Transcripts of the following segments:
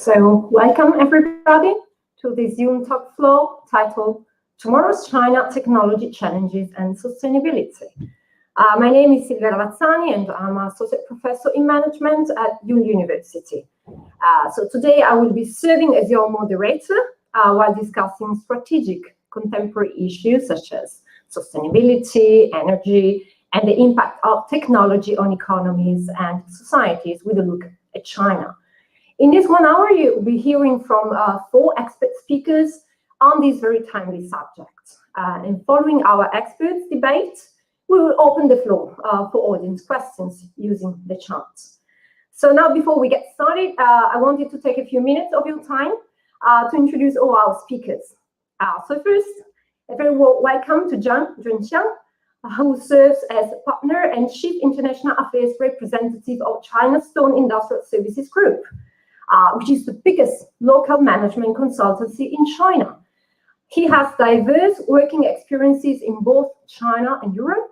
So welcome everybody to the Zoom talk floor titled Tomorrow's China Technology Challenges and Sustainability. My name is Silvia Ravazzani and I'm an Associate Professor in Management at IULM University. So today I will be serving as your moderator while discussing strategic contemporary issues such as sustainability, energy, and the impact of technology on economies and societies with a look at China. In this 1 hour, you'll be hearing from 4 expert speakers on these very timely subjects. And following our experts' debate, we will open the floor for audience questions using the chat. So now, before we get started, I wanted to take a few minutes of your time to introduce all our speakers. So first, a very warm welcome to Zhang Junxiang, who serves as Partner and Chief International Affairs Representative of Chinastone Industrial Services Group, which is the biggest local management consultancy in China. He has diverse working experiences in both China and Europe.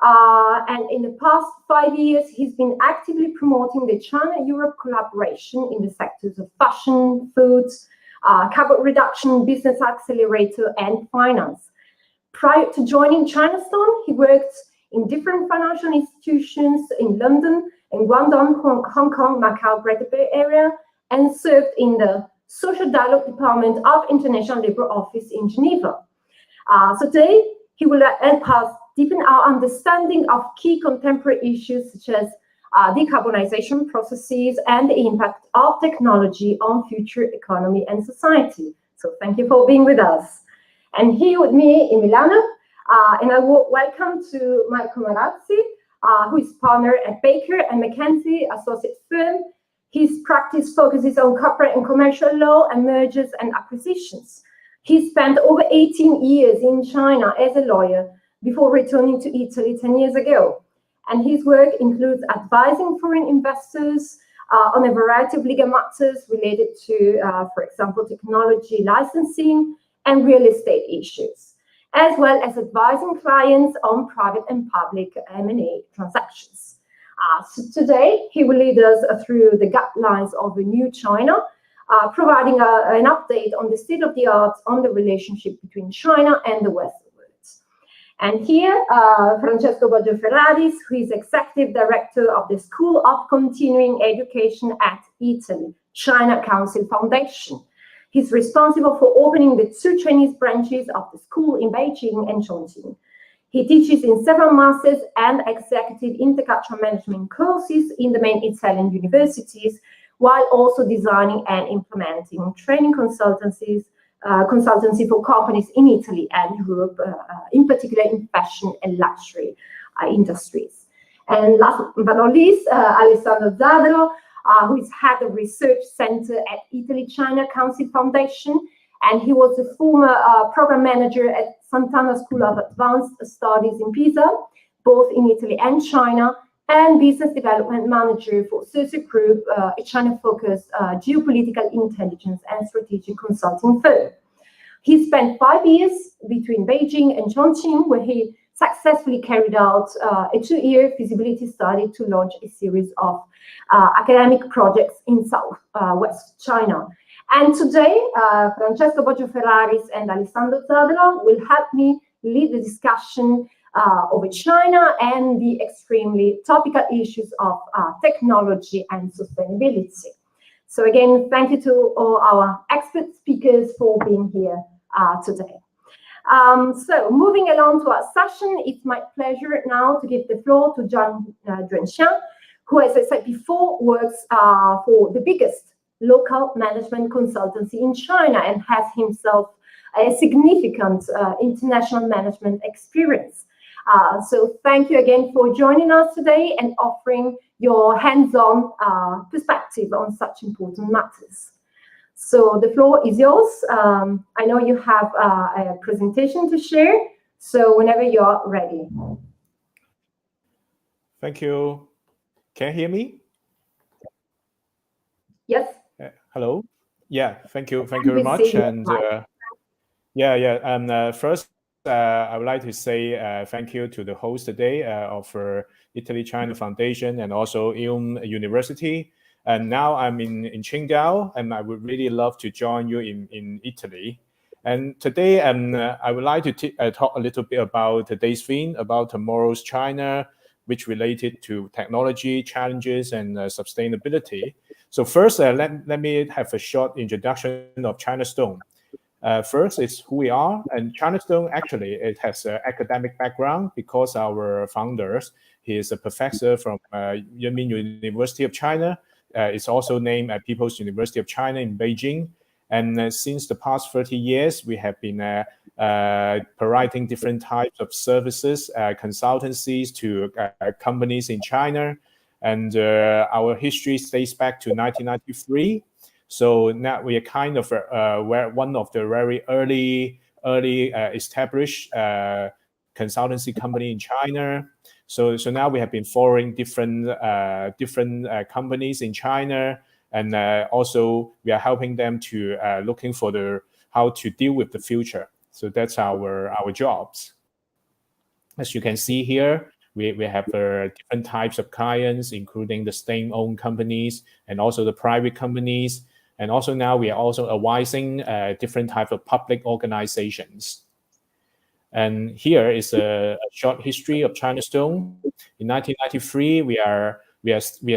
And in the past 5 years, he's been actively promoting the China-Europe collaboration in the sectors of fashion, foods, carbon reduction, business accelerator, and finance. Prior to joining Chinastone, he worked in different financial institutions in London, in Guangdong, Hong Kong, Macau, Greater Bay Area, and served in the Social Dialogue Department of International Labour Office in Geneva. So today, he will help us deepen our understanding of key contemporary issues such as decarbonization processes and the impact of technology on future economy and society. So thank you for being with us. And here with me in Milano, and I welcome to Marco Marazzi, who is partner at Baker & McKenzie Associate Firm. His practice focuses on corporate and commercial law and mergers and acquisitions. He spent over 18 years in China as a lawyer before returning to Italy 10 years ago. And his work includes advising foreign investors on a variety of legal matters related to, for example, technology licensing and real estate issues, as well as advising clients on private and public M&A transactions. So today, he will lead us through the guidelines of the new China, providing an update on the state of the art on the relationship between China and the Western world. And here, Francesco Boggio Ferraris, who is Executive Director of the School of Continuing Education at Italy, China Council Foundation. He's responsible for opening the 2 Chinese branches of the school in Beijing and Chongqing. He teaches in several masters and executive intercultural management courses in the main Italian universities, while also designing and implementing training consultancy for companies in Italy and Europe, in particular in fashion and luxury industries. And last but not least, Alessandro Zadelo, who is head of research center at Italy-China Council Foundation, and he was the former program manager at Sant'Anna School of Advanced Studies in Pisa, both in Italy and China, and business development manager for Socio Group, a China-focused geopolitical intelligence and strategic consulting firm. He spent 5 years between Beijing and Chongqing, where he successfully carried out a 2-year feasibility study to launch a series of academic projects in Southwest China. And today, Francesco Boggio Ferraris and Alessandro Zadelo will help me lead the discussion over China and the extremely topical issues of technology and sustainability. So again, thank you to all our expert speakers for being here today. So moving along to our session, it's my pleasure now to give the floor to Zhang Junxiang, who, as I said before, works for the biggest local management consultancy in China and has himself a significant international management experience. So thank you again for joining us today and offering your hands-on perspective on such important matters. So the floor is yours. I know you have a presentation to share, so whenever you're ready. Thank you. Can you hear me? Yes. Hello. Yeah, thank you very much. And first, I would like to say thank you to the host today of Italy-China Foundation and also IULM University And now I'm in Qingdao, and I would really love to join you in Italy. And today, I would like to talk a little bit about today's theme, about tomorrow's China, which related to technology challenges and sustainability. So first, let me have a short introduction of Chinastone. First is who we are, and Chinastone actually it has an academic background because our founders, he is a professor from Renmin University of China. It's also named People's University of China in Beijing. And since the past 30 years, we have been providing different types of services, consultancies to companies in China. And our history dates back to 1993. So now we are kind of one of the very early established consultancy company in China. So now we have been following different companies in China, and also we are helping them to looking for how to deal with the future. So that's our jobs. As you can see here, we have different types of clients, including the state-owned companies and also the private companies. And also now we are also advising different types of public organizations. And here is a short history of Chinastone. In 1993, we are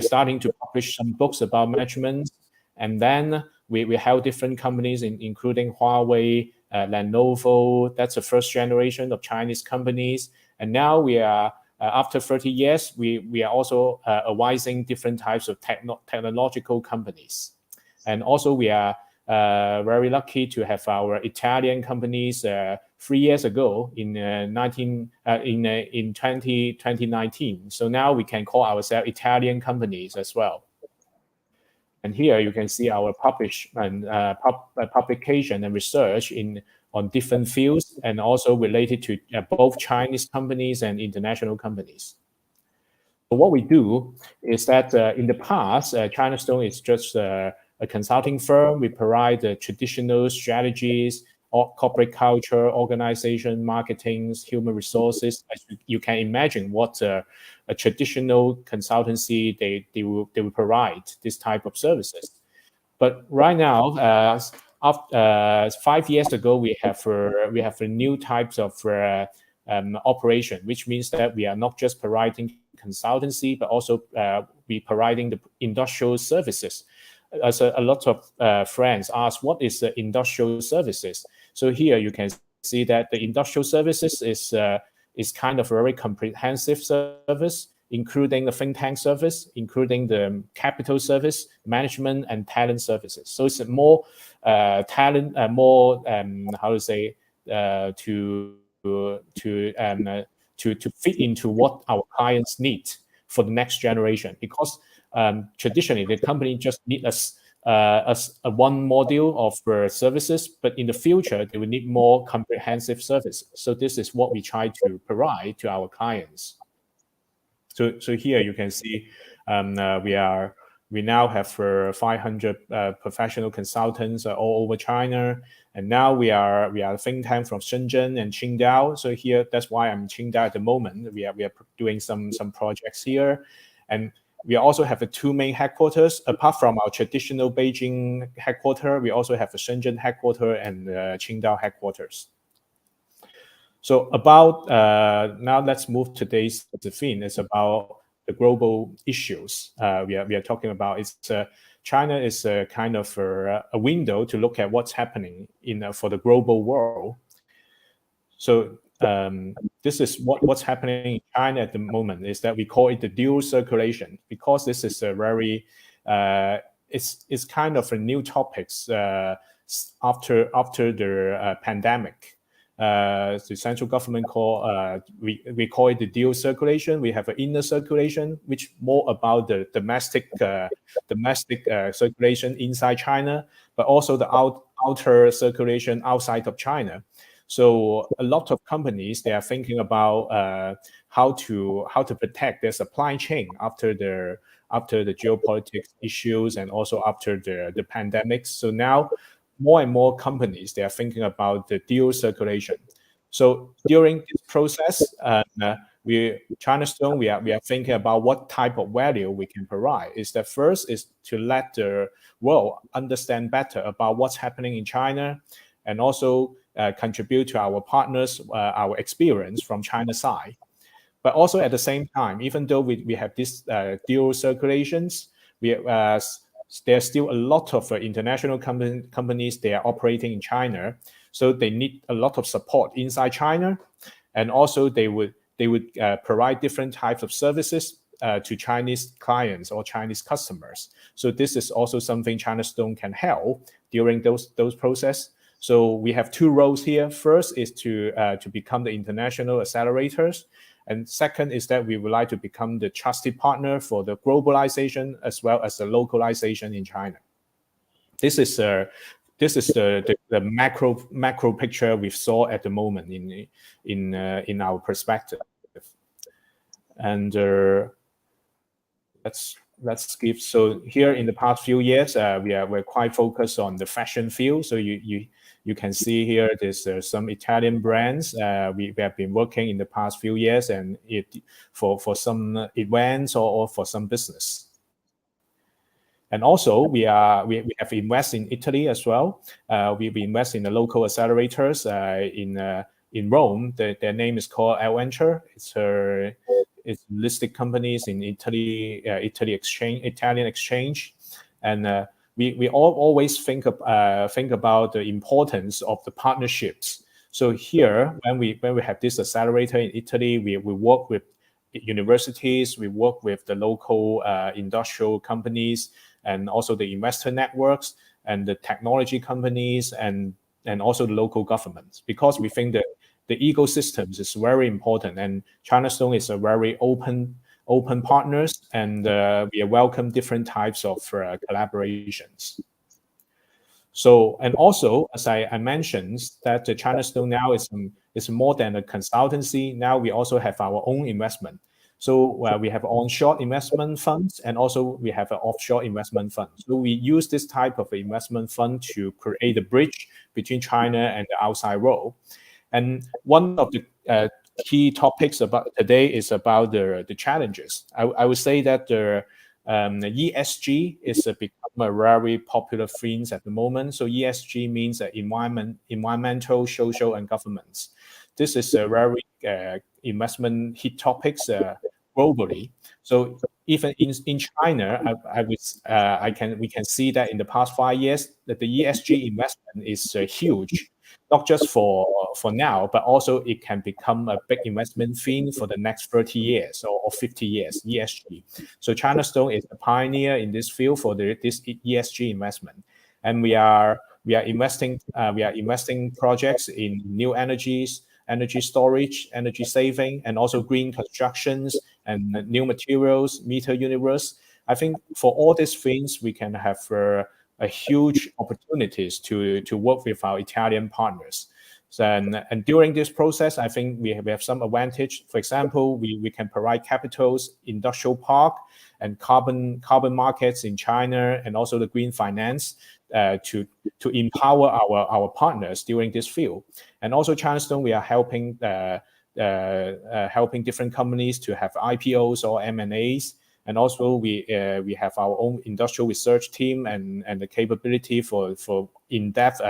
starting to publish some books about management, and then we held different companies, including Huawei, Lenovo. That's the first generation of Chinese companies. And now we are after 30 years, we are also advising different types of technological companies. And also we are very lucky to have our Italian companies 3 years ago in 2019. So now we can call ourselves Italian companies as well. And here you can see our publication and research on different fields, and also related to both Chinese companies and international companies. So what we do is that in the past, Chinastone is just a consulting firm. We provide traditional strategies, corporate culture, organization, marketing, human resources. As you can imagine, what a traditional consultancy they will provide this type of services. But right now, after 5 years ago, we have a new types of operation, which means that we are not just providing consultancy, but also we providing the industrial services. As a lot of friends ask, what is the industrial services? So here you can see that the industrial services is kind of a very comprehensive service, including the think tank service, including the capital service, management, and talent services. So it's more talent, more how to say to fit into what our clients need for the next generation, because traditionally the company just need us as a one module of services, but in the future they will need more comprehensive services. So this is what we try to provide to our clients. So here you can see we now have 500 professional consultants all over China, and now we are a think tank from Shenzhen and Qingdao. So here, that's why I'm in Qingdao at the moment. We are doing some projects here, and we also have the two main headquarters. Apart from our traditional Beijing headquarters, we also have the Shenzhen headquarters and Qingdao headquarters. So about now, let's move to today's theme. It's about the global issues we are talking about. China is a kind of a window to look at what's happening for the global world. So this is what's happening in China at the moment, is that we call it the dual circulation, because this is a very it's kind of a new topics after the pandemic. The central government we call it the dual circulation. We have an inner circulation, which more about the domestic circulation inside China, but also the outer circulation outside of China. So a lot of companies, they are thinking about how to protect their supply chain after the geopolitics issues, and also after the pandemics. So now more and more companies, they are thinking about the dual circulation. So during this process, Chinastone, we are thinking about what type of value we can provide. Is that first is to let the world understand better about what's happening in China, and also contribute to our partners our experience from China's side. But also at the same time, even though we have this dual circulations, there's still a lot of international companies they are operating in China, so they need a lot of support inside China, and also they would provide different types of services to Chinese clients or Chinese customers. So this is also something Chinastone can help during those process. So we have two roles here. First is to become the international accelerators, and second is that we would like to become the trusted partner for the globalization as well as the localization in China. This is the macro picture we saw at the moment in our perspective. And let's skip. So here in the past few years, we're quite focused on the fashion field. So you can see here there's some Italian brands we have been working in the past few years, and for some events or for some business. And also we have invested in Italy as well. We invest in the local accelerators in Rome. Their name is called Venture. It's listed companies in Italy, Italian exchange, and we always think about the importance of the partnerships. So here, when we have this accelerator in Italy, we work with universities, we work with the local industrial companies, and also the investor networks and the technology companies, and also the local governments, because we think that the ecosystems is very important, and Chinastone is a very open partners, and we welcome different types of collaborations. So, and also, as I mentioned, that the Chinastone now is more than a consultancy. Now we also have our own investment. So we have onshore investment funds, and also we have an offshore investment fund. So we use this type of investment fund to create a bridge between China and the outside world. And one of the key topics about today is about the challenges. I would say that the ESG is become a very popular theme at the moment. So ESG means environmental, social, and governance. This is a very investment hit topics globally. So even in China, we can see that in the past 5 years that the ESG investment is huge, not just for now, but also it can become a big investment theme for the next 30 years or 50 years, ESG. So Chinastone is a pioneer in this field for this ESG investment. And we are investing projects in new energies, energy storage, energy saving, and also green constructions and new materials, meter universe. I think for all these things, we can have a huge opportunities to work with our Italian partners. So, and during this process, I think we have some advantage. For example, we can provide capitals, industrial park, and carbon markets in China, and also the green finance to empower our partners during this field. And also Chinastone, we are helping different companies to have IPOs or M&As. And also we have our own industrial research team and the capability for in-depth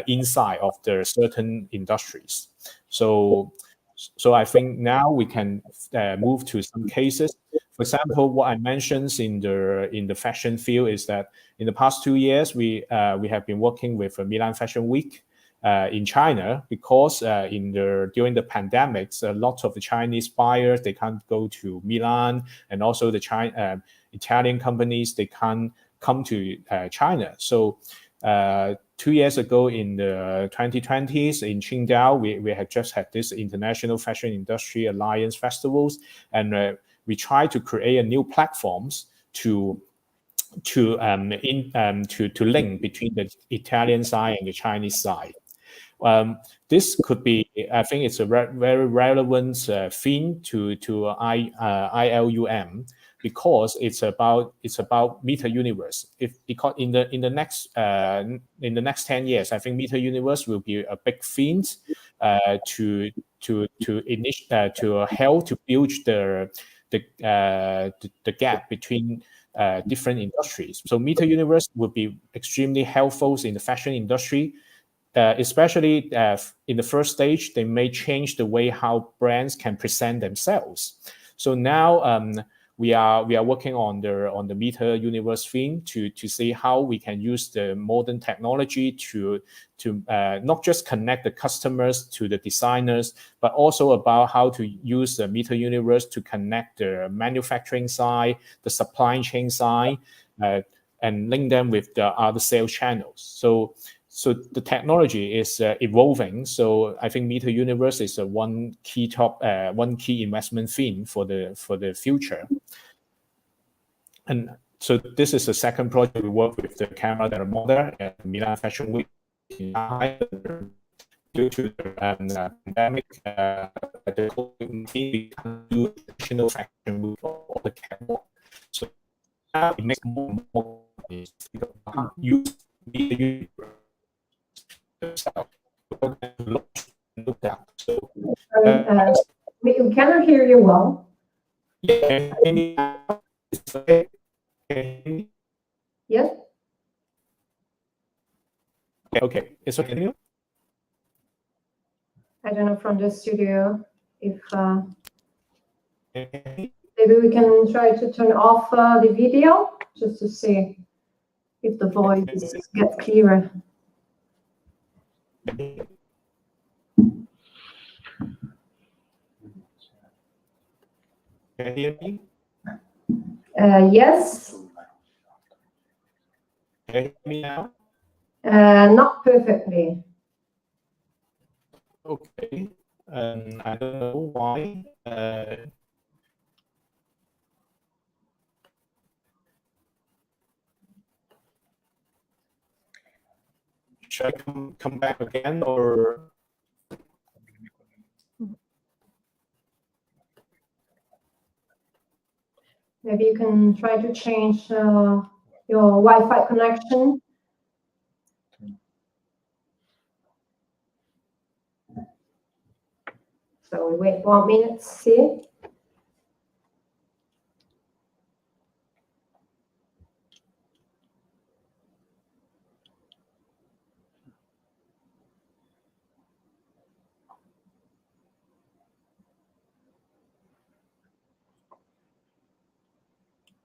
insight of the certain industries. So I think now we can move to some cases. For example, what I mentioned in the fashion field is that in the past 2 years we have been working with Milan Fashion Week in China, because during the pandemics, a lot of the Chinese buyers, they can't go to Milan, and also the Italian companies, they can't come to China. So 2 years ago in the 2020s in Qingdao, we had just had this International Fashion Industry Alliance festivals, and we tried to create a new platforms to link between the Italian side and the Chinese side. This could be, I think it's a very relevant theme to IULM, because it's about meter universe. Because in the next 10 years, I think meter universe will be a big theme help to build the gap between different industries. So Meter Universe would be extremely helpful in the fashion industry, especially in the first stage. They may change the way how brands can present themselves. So now we are working on the Meter Universe theme to see how we can use the modern technology to not just connect the customers to the designers, but also about how to use the Meter Universe to connect the manufacturing side, the supply chain side, and link them with the other sales channels. So the technology is evolving. So I think Meter Universe is one key investment theme for the future. And so this is the second project we work with the Camera della Moda at Milan Fashion Week in Shanghai. Due to the pandemic, the COVID-19, we can't do additional fashion week for the catwalk. So now it makes more and more use Meter Universe. We cannot hear you well. Yeah, it's okay. Yes. Okay, it's okay. I don't know from the studio if maybe we can try to turn off the video just to see if the voice gets clearer. Can you hear me? Yes. Can you hear me now? Not perfectly. Okay. I don't know why. Should I come back again, or? Maybe you can try to change your Wi-Fi connection. So we wait 1 minute to see.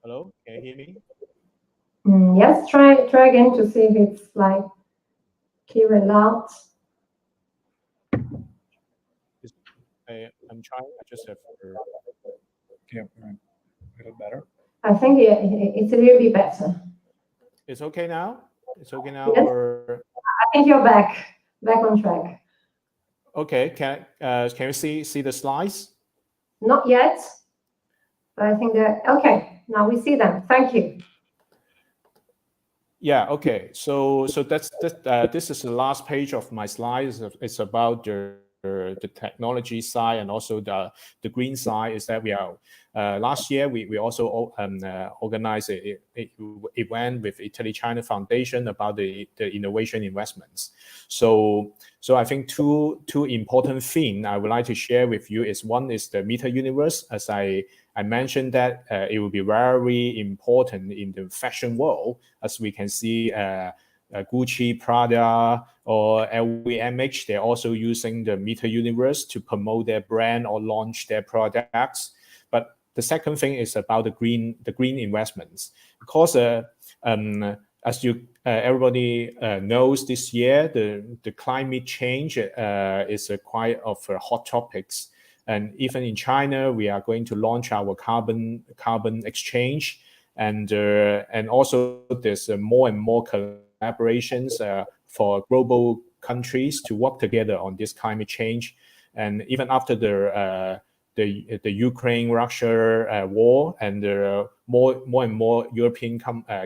Hello, can you hear me? Yes, try again to see if it's like clear and loud. I'm trying. I just have. Yeah, a little better. I think it's a little bit better. It's okay now. It's okay now, Yes. or? I think you're back on track. Okay. Can you see the slides? Not yet, but I think that okay. Now we see them. Thank you. Yeah. Okay. So this is the last page of my slides. It's about the technology side and also the green side. Is that we are last year we also organized a event with Italy China Foundation about the innovation investments. So I think two important things I would like to share with you is, one is the Meter Universe. As I mentioned that it will be very important in the fashion world, as we can see Gucci, Prada, or LVMH, they're also using the Meter Universe to promote their brand or launch their products. But the second thing is about the green investments, because as everybody knows, this year the climate change is quite of hot topics. And even in China, we are going to launch our carbon exchange, and also there's more and more collaborations for global countries to work together on this climate change. And even after the Ukraine-Russia war, and more and more European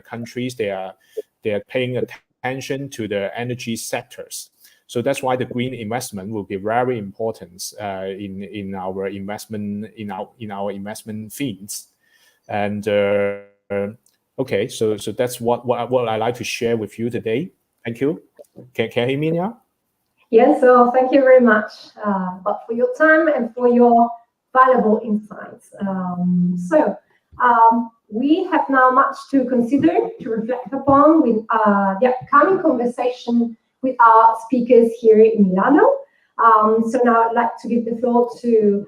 countries, they are paying attention to the energy sectors. So that's why the green investment will be very important in our investment themes. And okay, so that's what I like to share with you today. Thank you. Can you hear me now? Yes, so thank you very much for your time and for your valuable insights. We have now much to consider, to reflect upon with the upcoming conversation with our speakers here in Milano. So now I'd like to give the floor to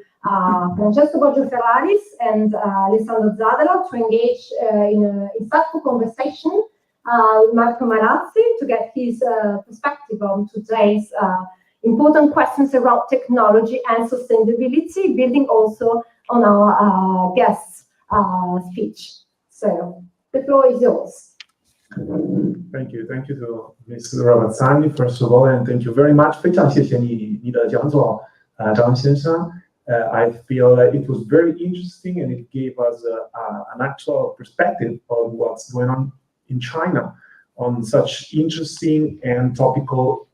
Francesco Borgio Ferraris and Alessandro Zadalo to engage in an insightful conversation with Marco Marazzi to get his perspective on today's important questions around technology and sustainability, building also on our guest's speech. So the floor is yours. Thank you to Ms. Ravazzani, first of all, and thank you very much. 非常谢谢你的讲座，张先生。I feel it was very interesting and it gave us an actual perspective of what's going on in China on such interesting and topical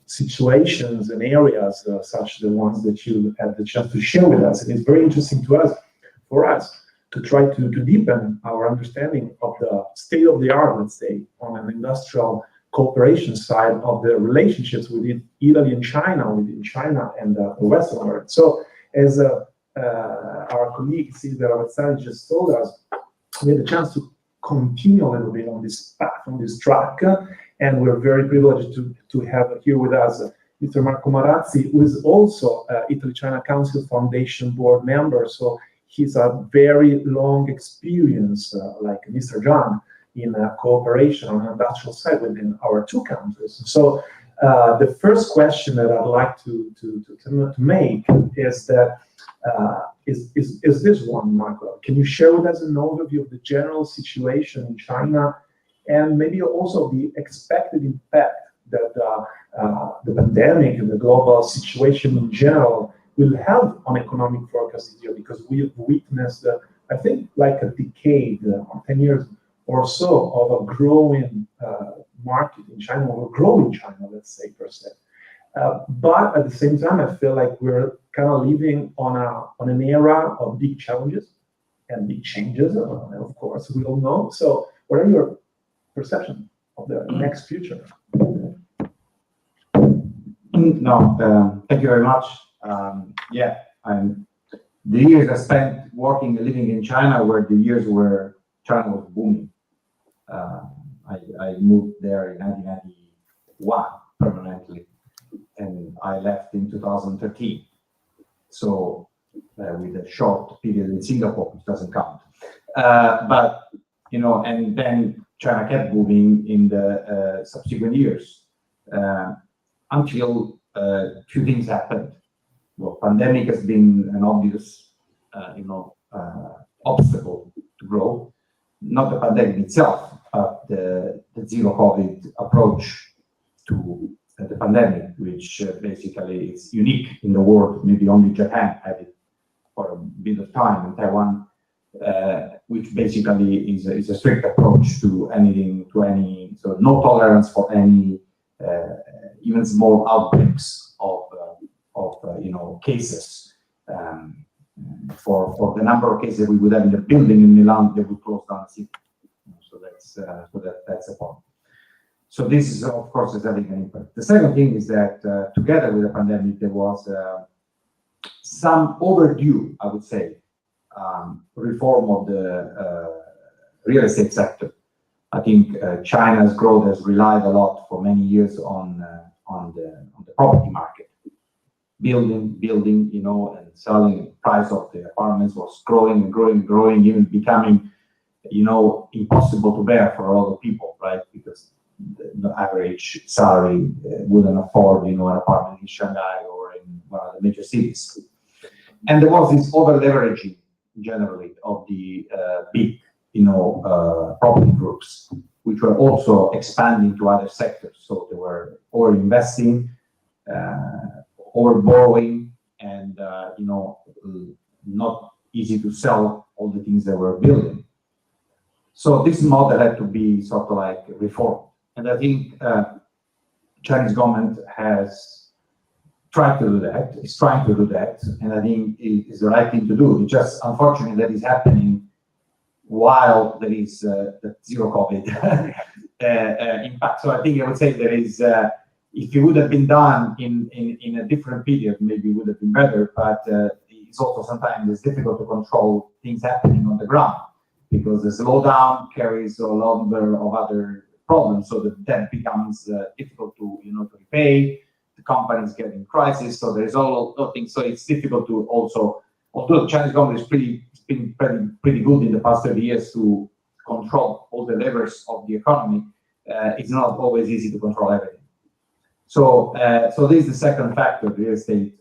situations and areas, such the ones that you had the chance to share with us. And it's very interesting for us to try to deepen our understanding of the state of the art, let's say, on an industrial cooperation side of the relationships within Italy and China, within China and the Western world. So as our colleague Silvia Ravazzani just told us, we had a chance to continue a little bit on this path, on this track, and we're very privileged to have here with us Mr. Marco Marazzi, who is also Italy-China Council Foundation board member. So he's a very long experience, like Mr. Zhang, in cooperation on the industrial side within our two countries. So the first question that I'd like to make is that is this one, Marco? Can you share with us an overview of the general situation in China and maybe also the expected impact that the pandemic and the global situation in general will have on economic forecast this year? Because we have witnessed, I think, like a decade or 10 years or so of a growing market in China, or growing China, let's say, per se. But at the same time, I feel like we're kind of living on an era of big challenges and big changes, of course, we all know. So what are your perceptions of the next future? No, thank you very much. The years I spent working and living in China were the years where China was booming. I moved there in 1991 permanently, and I left in 2013. So with a short period in Singapore, which doesn't count. But and then China kept booming in the subsequent years until two things happened. Well, pandemic has been an obvious, obstacle to grow. Not the pandemic itself, but the zero COVID approach to the pandemic, which basically is unique in the world. Maybe only Japan had it for a bit of time, and Taiwan, which basically is a strict approach to anything, so no tolerance for any even small outbreaks of cases. For the number of cases we would have in the building in Milan, they would close down the city. So that's a point. So this is, of course, is having an impact. The second thing is that together with the pandemic, there was some overdue, I would say, reform of the real estate sector. I think China's growth has relied a lot for many years on the property market. Building, and selling. Price of the apartments was growing and growing, even becoming, impossible to bear for a lot of people, right? Because the average salary wouldn't afford, an apartment in Shanghai or in one of the major cities. And there was this over leveraging generally of the big, property groups, which were also expanding to other sectors. So they were over investing, over borrowing, and not easy to sell all the things they were building. So this model had to be sort of like reformed. And I think Chinese government has tried to do that, is trying to do that, and I think it is the right thing to do. It's just unfortunately that is happening while there is the zero COVID impact. So I think I would say there is if it would have been done in a different period, maybe it would have been better, but it's also sometimes it's difficult to control things happening on the ground because the slowdown carries a number of other problems, so that becomes difficult to to repay. The companies get in crisis, so there's all of things. So it's difficult to also, although the Chinese government is been pretty good in the past 30 years to control all the levers of the economy, it's not always easy to control everything. So this is the second factor, the real estate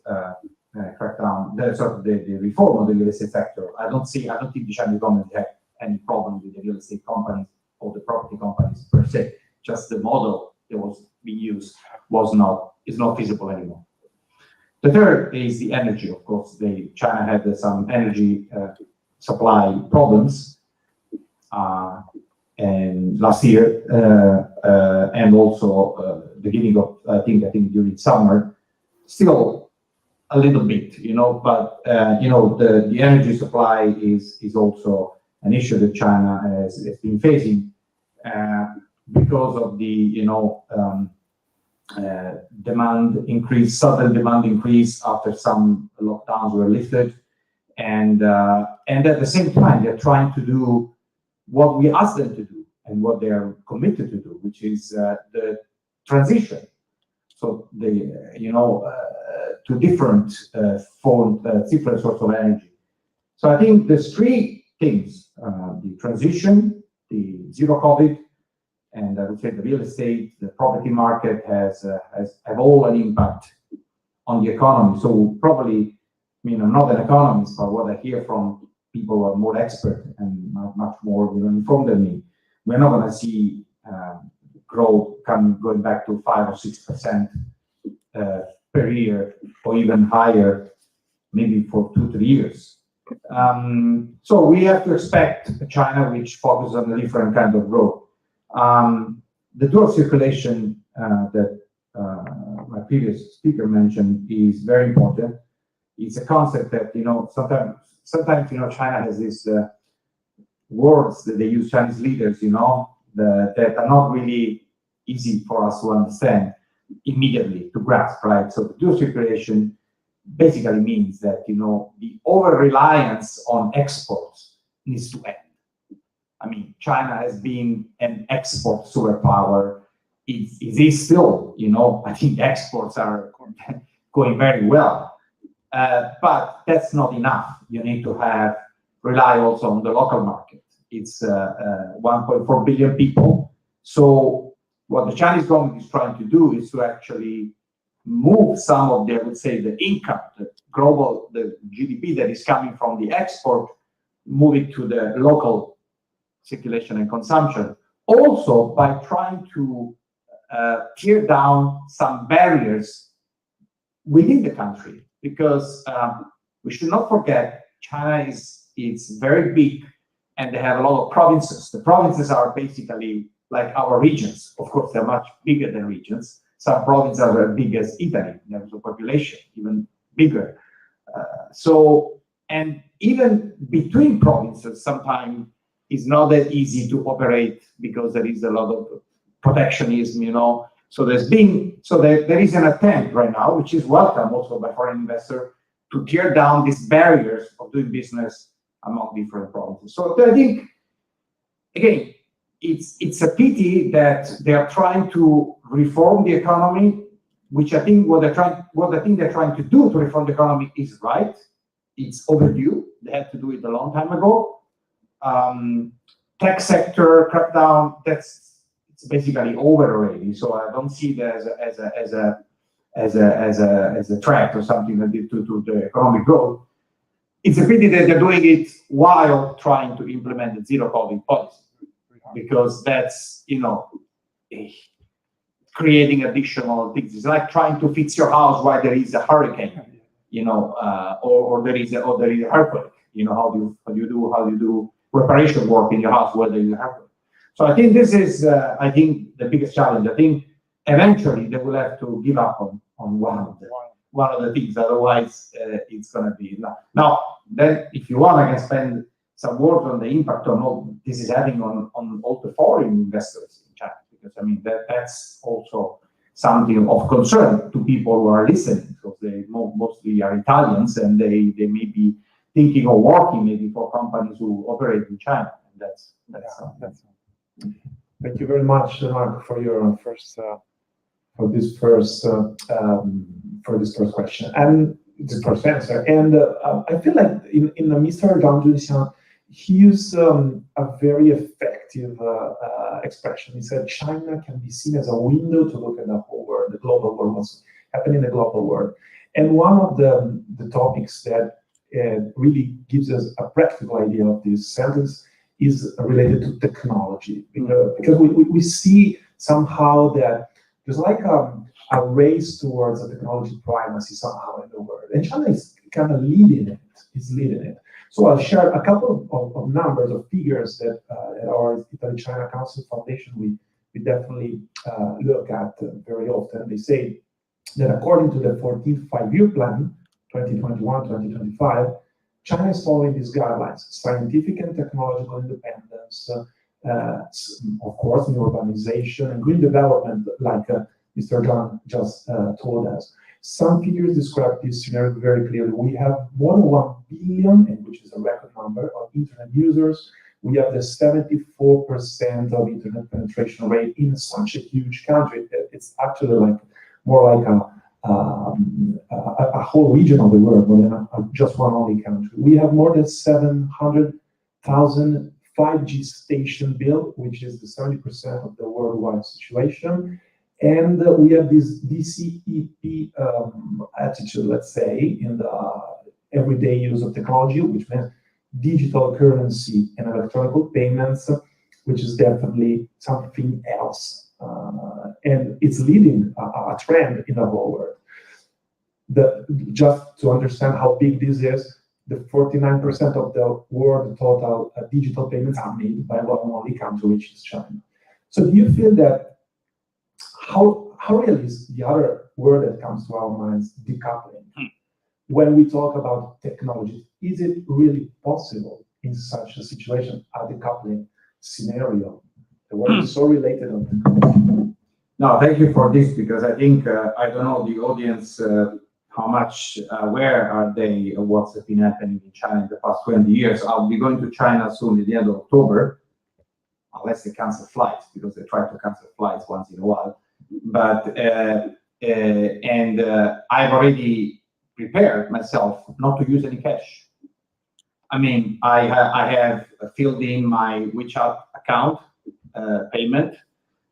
crackdown, the reform of the real estate sector. I don't think the Chinese government had any problem with the real estate companies or the property companies per se. Just the model that was being used is not feasible anymore. The third is the energy. Of course, China had some energy supply problems and last year and also beginning of I think during summer, still a little bit, but the energy supply is also an issue that China has been facing because of the sudden demand increase after some lockdowns were lifted, and at the same time they're trying to do what we asked them to do and what they are committed to do, which is the transition. So to different different sorts of energy. So I think there's three things: the transition, the zero COVID, and I would say the real estate, the property market have all an impact on the economy. So probably, I'm not an economist, but what I hear from people who are more expert and much more informed than me, we're not going to see growth going back to 5 or 6% per year, or even higher, maybe for 2-3 years. So we have to expect China, which focuses on a different kind of growth. The dual circulation that my previous speaker mentioned is very important. It's a concept that sometimes China has these words that they use, Chinese leaders, that are not really easy for us to understand immediately, to grasp, right? So the dual circulation basically means that the over-reliance on exports needs to end. I mean, China has been an export superpower. It is still, I think exports are going very well. But that's not enough. You need to rely also on the local market. It's 1.4 billion people. So what the Chinese government is trying to do is to actually move some of the, I would say, the income, the GDP that is coming from the export, move it to the local circulation and consumption. Also by trying to tear down some barriers within the country, because we should not forget China is very big and they have a lot of provinces. The provinces are basically like our regions. Of course, they're much bigger than regions. Some provinces are as big as Italy in terms of population, even bigger. And even between provinces, sometimes it's not that easy to operate because there is a lot of protectionism, So there is an attempt right now, which is welcome also by foreign investors, to tear down these barriers of doing business among different provinces. So I think, again, it's a pity that they are trying to reform the economy, which I think what I think they're trying to do to reform the economy is right. It's overdue. They had to do it a long time ago. Tech sector crackdown, it's basically over already. So I don't see it as a threat or something that did to the economic growth. It's a pity that they're doing it while trying to implement the zero COVID policy, because that's creating additional things. It's like trying to fix your house while there is a hurricane, or there is a earthquake. How do you do reparation work in your house where there is a earthquake? So I think this is the biggest challenge. I think eventually they will have to give up on one of the things. Otherwise, it's going to be now. Then, if you want, I can spend some words on the impact on all this is having on all the foreign investors in China, because that's also something of concern to people who are listening, because they mostly are Italians, and they may be thinking of working maybe for companies who operate in China. And that's Thank you very much, Mark, for your first for this first question and the first answer. And I feel like in Mr. Zhang Junxiang, he used a very effective expression. He said China can be seen as a window to look at the whole world, the global world, what's happening in the global world. And one of the topics that really gives us a practical idea of this sentence is related to technology, because we see somehow that there's like a race towards a technology primacy somehow in the world, and China is kind of leading it. Is leading it. So I'll share a couple of numbers, of figures that at our Italy-China Council Foundation we definitely look at very often. They say that according to the 14th Five-Year Plan, 2021-2025, China is following these guidelines: scientific and technological independence, of course, new urbanization and green development, like Mr. Zhang just told us. Some figures describe this scenario very clearly. We have more than 1 billion, which is a record number, of internet users. We have the 74% of internet penetration rate in such a huge country. It's actually like more like a whole region of the world, more than just one only country. We have more than 700,000 5G station built, which is the 70% of the worldwide situation. And we have this DCEP attitude, let's say, in the everyday use of technology, which means digital currency and electronic payments, which is definitely something else. And it's leading a trend in the whole world. Just to understand how big this is, the 49% of the world total digital payments are made by one only country, which is China. So do you feel that how real is the other word that comes to our minds, decoupling? When we talk about technology, is it really possible in such a situation, a decoupling scenario? The word is so related. No, thank you for this, because I think, I don't know the audience, how much aware are they of what's been happening in China in the past 20 years. I'll be going to China soon at the end of October, unless they cancel flights, because they try to cancel flights once in a while. But I've already prepared myself not to use any cash. I mean, I have filled in my WeChat account payment,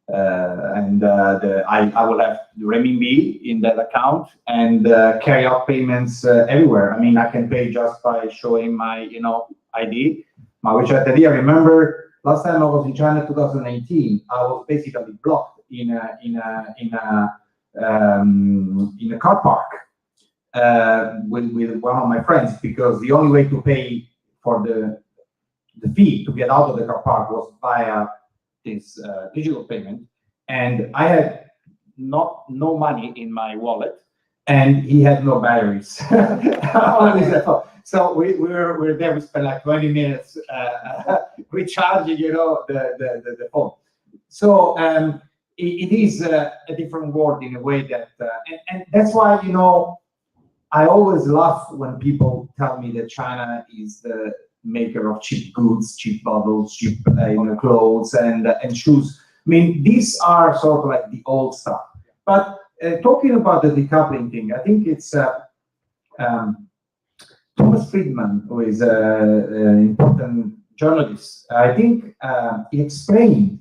and I will have the renminbi in that account, and carry out payments everywhere. I mean, I can pay just by showing my ID, my WeChat ID. I remember last time I was in China, 2018, I was basically blocked in a car park with one of my friends, because the only way to pay for the fee to get out of the car park was via this digital payment, and I had no money in my wallet, and he had no batteries. So we're there. We spent like 20 minutes recharging, the phone. So it is a different world in a way that, and that's why I always laugh when people tell me that China is the maker of cheap goods, cheap bottles, cheap clothes and shoes. I mean, these are sort of like the old stuff. But talking about the decoupling thing, I think it's Thomas Friedman, who is an important journalist. I think he explained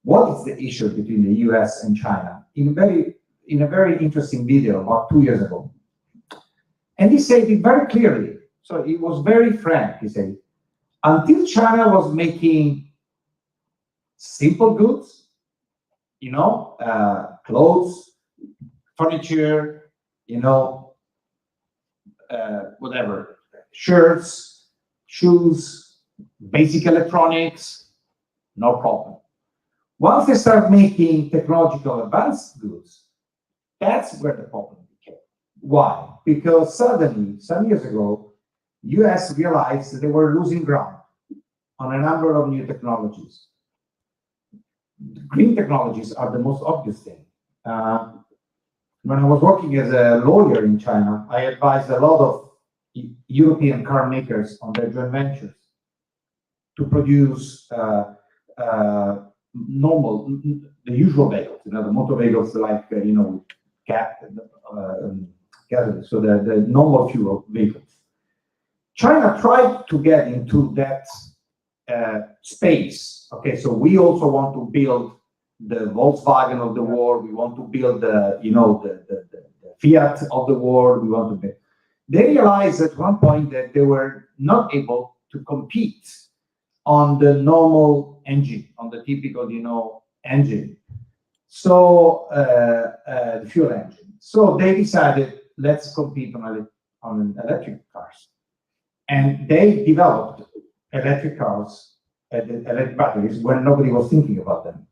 what is the issue between the US and China in a very interesting video about 2 years ago. And he said it very clearly. So he was very frank. He said, until China was making simple goods, clothes, furniture, whatever, shirts, shoes, basic electronics, no problem. Once they start making technological advanced goods, that's where the problem became. Why? Because suddenly, some years ago, US realized that they were losing ground on a number of new technologies. Green technologies are the most obvious thing. When I was working as a lawyer in China, I advised a lot of European car makers on their joint ventures to produce the usual vehicles, the motor vehicles like, gasoline, so the normal fuel vehicles. China tried to get into that space. Okay, so we also want to build the Volkswagen of the world. We want to build the Fiat of the world. We want to build. They realized at one point that they were not able to compete on the normal engine, on the typical, engine. So the fuel engine. So they decided, let's compete on electric cars, and they developed electric cars, electric batteries when nobody was thinking about them,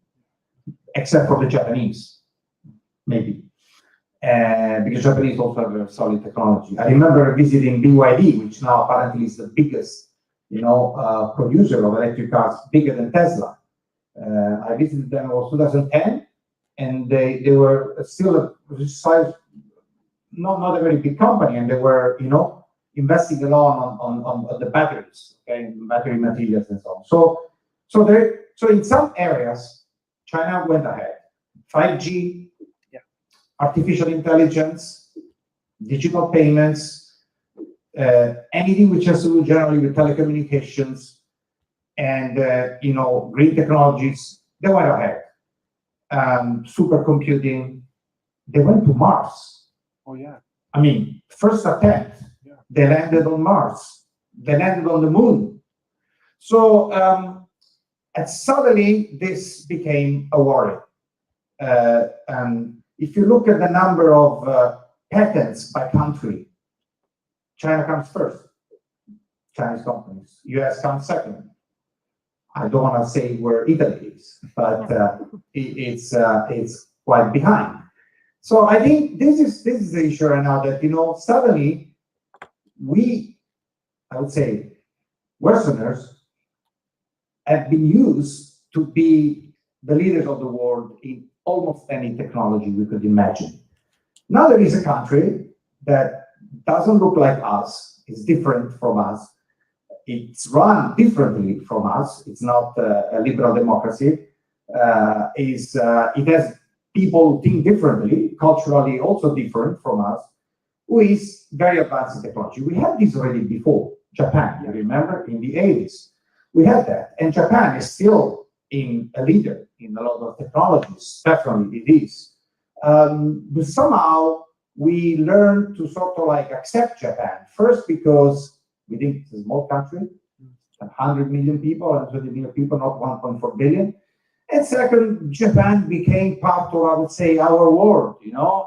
except for the Japanese, maybe. Because Japanese also have a solid technology. I remember visiting BYD, which now apparently is the biggest, producer of electric cars, bigger than Tesla. I visited them in 2010, and they were still a size, not a very big company, and they were, investing a lot on the batteries, okay, battery materials and so on. So in some areas, China went ahead. 5G, artificial intelligence, digital payments, anything which has to do generally with telecommunications and green technologies, they went ahead. Supercomputing, they went to Mars. Oh yeah. I mean, first attempt, they landed on Mars. They landed on the moon. So and suddenly this became a worry. If you look at the number of patents by country, China comes first. Chinese companies. US comes second. I don't want to say where Italy is, but it's quite behind. So I think this is the issue right now, that suddenly I would say, Westerners have been used to be the leaders of the world in almost any technology we could imagine. Now there is a country that doesn't look like us, is different from us, it's run differently from us, it's not a liberal democracy, it has people who think differently, culturally also different from us, who is very advanced in technology. We had this already before, Japan, you remember, in the 80s. We had that, and Japan is still a leader in a lot of technologies, definitely it is. But somehow we learned to sort of accept Japan, first because we think it's a small country, 100 million people, 120 million people, not 1.4 billion. And second, Japan became part of, I would say, our world.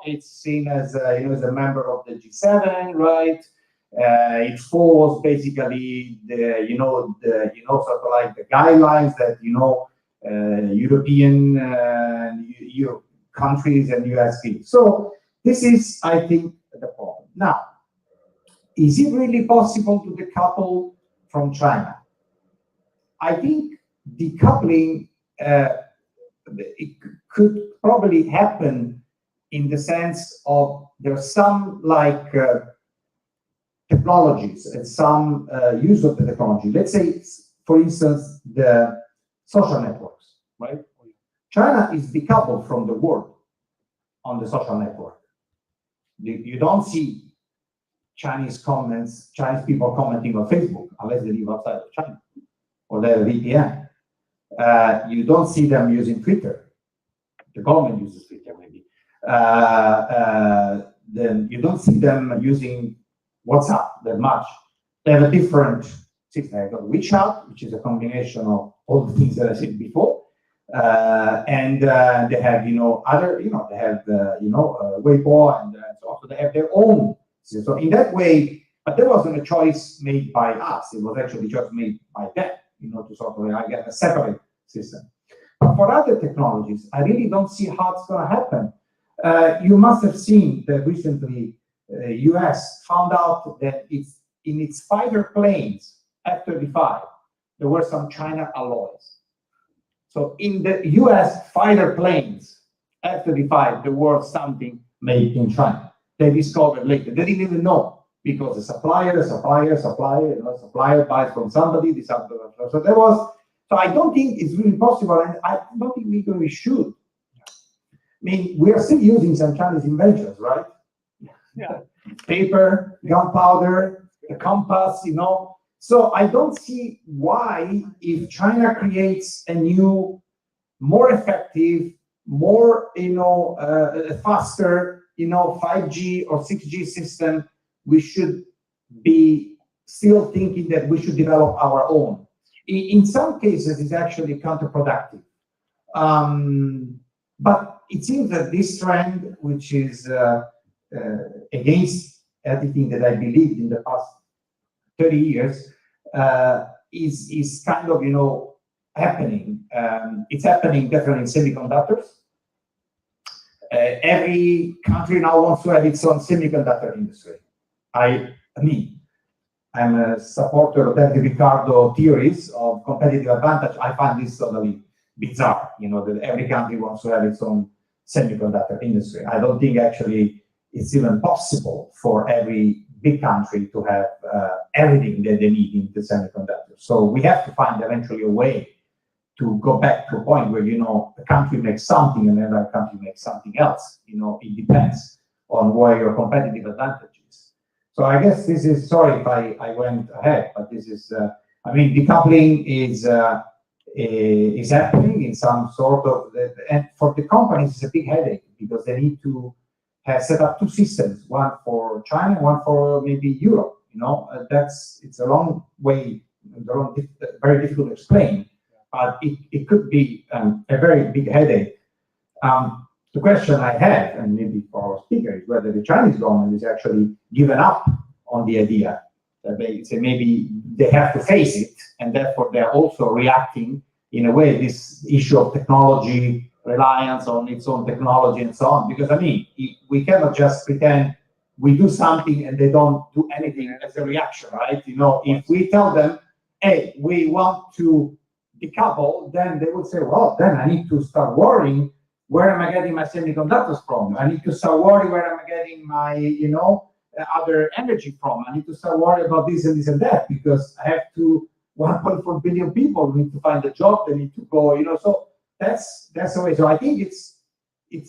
It's seen as as a member of the G7, right? It follows basically the sort of the guidelines that European countries and US give. So this is, I think, the problem. Now, is it really possible to decouple from China? I think decoupling it could probably happen in the sense of there's some technologies and some use of the technology. Let's say, for instance, the social networks, right? China is decoupled from the world on the social network. You don't see Chinese people commenting on Facebook unless they live outside of China or they have a VPN. You don't see them using Twitter. The government uses Twitter, maybe. Then you don't see them using WhatsApp that much. They have a different system. They've got WeChat, which is a combination of all the things that I said before, and they have other they have Weibo and so on. So they have their own system. So in that way, but there wasn't a choice made by us. It was actually a choice made by them. To sort of get a separate system. But for other technologies, I really don't see how it's going to happen. You must have seen that recently US found out that in its fighter planes, F-35, there were some China alloys. So in the US fighter planes, F-35, there was something made in China. They discovered later. They didn't even know because the supplier buys from somebody. So there was. So I don't think it's really possible, and I don't think we should. I mean, we are still using some Chinese inventions, right? Yeah. Paper, gunpowder, a compass, you know. So I don't see why, if China creates a new, more effective, more, faster, 5G or 6G system, we should be still thinking that we should develop our own. In some cases, it's actually counterproductive. But it seems that this trend, which is against everything that I believed in the past 30 years, is kind of, happening. It's happening definitely in semiconductors. Every country now wants to have its own semiconductor industry. I'm a supporter of David Ricardo theories of competitive advantage. I find this totally bizarre, that every country wants to have its own semiconductor industry. I don't think actually it's even possible for every big country to have everything that they need in the semiconductor. So we have to find eventually a way to go back to a point where, a country makes something and another country makes something else. It depends on where your competitive advantage is. So I guess this is, sorry if I went ahead, but this is, decoupling is happening in some sort of, and for the companies, it's a big headache because they need to have set up two systems, one for China, one for maybe Europe. It's a long way, very difficult to explain, but it could be a very big headache. The question I have, and maybe for our speaker, is whether the Chinese government is actually given up on the idea that they say maybe they have to face it, and therefore they're also reacting in a way this issue of technology, reliance on its own technology and so on. Because we cannot just pretend we do something and they don't do anything as a reaction, right? If we tell them, hey, we want to decouple, then they would say, well, then I need to start worrying, where am I getting my semiconductors from? I need to start worrying where am I getting my, other energy from? I need to start worrying about this and this and that, because I have 1.4 billion people need to find a job, they need to go, so that's the way. So I think it's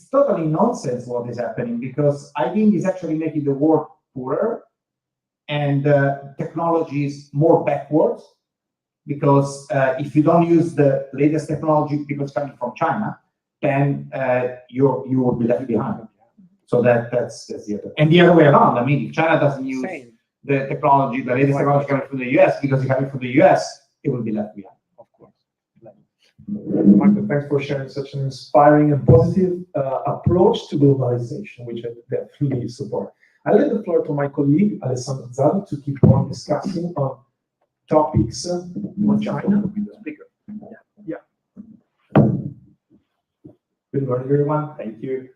totally nonsense what is happening, because I think it's actually making the world poorer and technology is more backwards, because if you don't use the latest technology because coming from China, then you will be left behind. So that's the other. And the other way around. If China doesn't use the technology, the latest technology coming from the US, because it's coming from the US, it will be left behind. Of course. Marco, thanks for sharing such an inspiring and positive approach to globalization, which I definitely support. I leave the floor to my colleague, Alessandro Zalli, to keep on discussing on topics on China. Yeah. Good morning, everyone. Thank you.